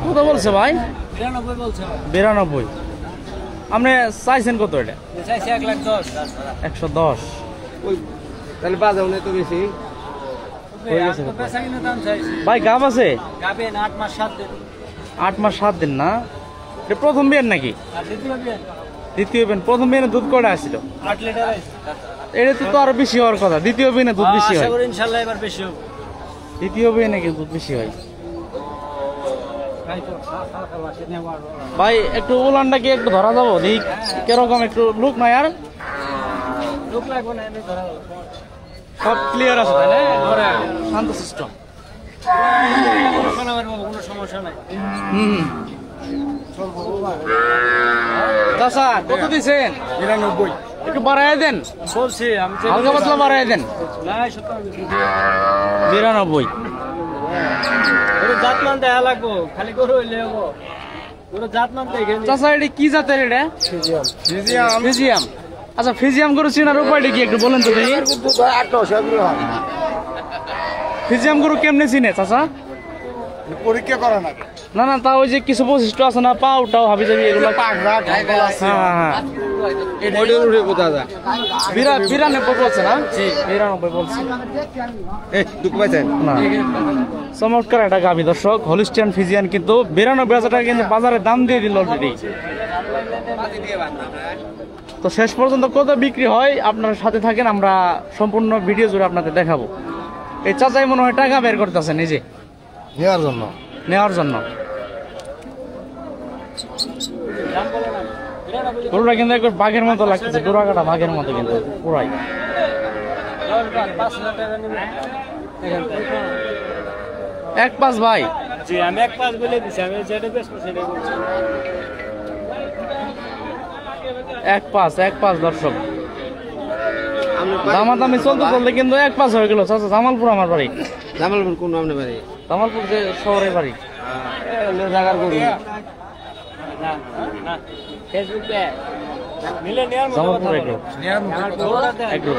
কত বলছে ভাই? 92 বলছে। 92। আপনি চাইছেন কত এটা? চাইছি 110। 110। ওই তাহলে বাজাও না তো বেশি। ভাই গাব আছে? গাবে 8 মাস 7 দিন। 8 মাস 7 দিন না? এটা প্রথম বিয়ান নাকি? দ্বিতীয় বিয়ান। প্রথম বিয়ানে দুধ কয়টা আসছিল? 8 লিটার আছে। এটা তো আরো বেশি হওয়ার কথা। দ্বিতীয় বিয়ানে দুধ বেশি হয়। আশা করি ইনশাআল্লাহ এবার বেশি হবে। দ্বিতীয় বিয়ানে কি দুধ বেশি হয়? ভাই একটু উলানটা কি একটু ধরা যাবো? দেখি কিরকম একটু লুক নাই আর লোক লাগবে না, এনে ধরা হবে। সব ক্লিয়ার আছে তাই না? ধরে শান্ত সিস্টেম। কোনো সমস্যা নাই। চাচা কত দিছেন? 99। একটু বাড়াই দেন। বলছি আমি হালকা পাতলা বাড়াই দেন। না 92। 92। ওর জাতমান দেখা লাগবো, খালি গরু হইলে হবো। ওর জাতমান দেখে চাচা এটা কি জাতের? এটা ফিজিয়াম। আচ্ছা ফিজিয়াম গরু চিনার উপায়টা কি একটু বলেন তো দেখি। ফিজিয়াম গরু কেমনে চিনে চাচা? পরীক্ষা করা না। না না তা ওই যে কিছু বৈশিষ্ট্য আছে না, পাউটাও হাবি যাবি এগুলো। হ্যাঁ 92 বলছে না? 92 বলছে না। চমৎকার একটা গাভী দর্শক, হলিস্টিয়ান ফিজিয়ান, কিন্তু 92,000 টাকা কিন্তু বাজারে দাম দিয়ে দিল অলরেডি। তো শেষ পর্যন্ত কত বিক্রি হয় আপনার সাথে থাকেন, আমরা সম্পূর্ণ ভিডিও জুড়ে আপনাদের দেখাবো। এই চাচাই মনে হয় টাকা বের করতেছে নিজে নেওয়ার জন্য। গরুটা কিন্তু একবার বাঘের মতো লাগতেছে, ডোরাকাটা বাঘের মতো কিন্তু পুরাই। 1.5 ভাই? জি আমি 1.5 বলে দিছি, আমি যেটা বেশি সেটা বলছি। 1.5 দর্শক, দামাদামি চলতে কিন্তু 1.5 হয়ে গেল। চাচা জামালপুর আমার বাড়ি। জামালপুর কোন আপনার বাড়ি? জামালপুর যে শহরের বাড়ি। জায়গার গরু ফেসবুকে মিলে নেয়ার মতো জামালপুর এগ্রো।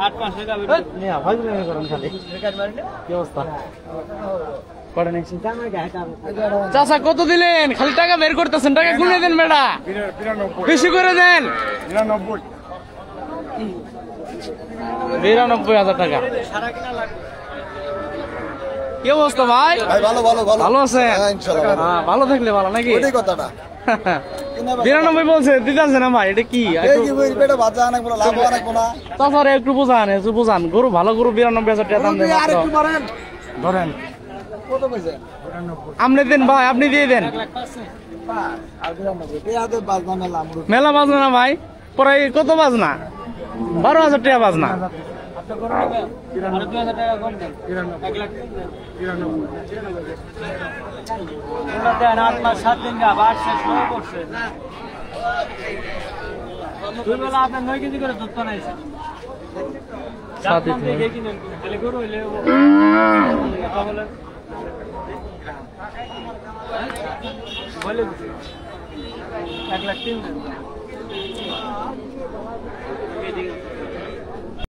8 মাস টাকা নিয়া ভাই তুমি করেন খালি কি অবস্থা করেন এসে। চাচা কত দিলেন? খালি টাকা বের করতেছেন, টাকা গুনে দেন বেটা, বেশি করে দেন। 92,000 টাকা। কি অবস্থা ভাই? ভালো আছে? ভালো থাকলে ভালো নাকি? 92 বলছে দিতেছে না ভাই, এটা কি? তাছাড়া একটু বুঝান, গরু ভালো গরু 92,000 টাকা দাম দেন। ধরেন আপনি দেন ভাই, আপনি দিয়ে দেন। মেলা বাজনা না ভাই, পরে কত বাজনা? 12,000 টাকা বাজনা। 8 মাস 7 দিন গা 8 শেষ হয়ে পড়ছে। দুই বেলা আপনার 9 কেজি করে দুধ বানাইছে। দেখে কিনেন, তাহলে গরু হইলে বলে 1,03,000।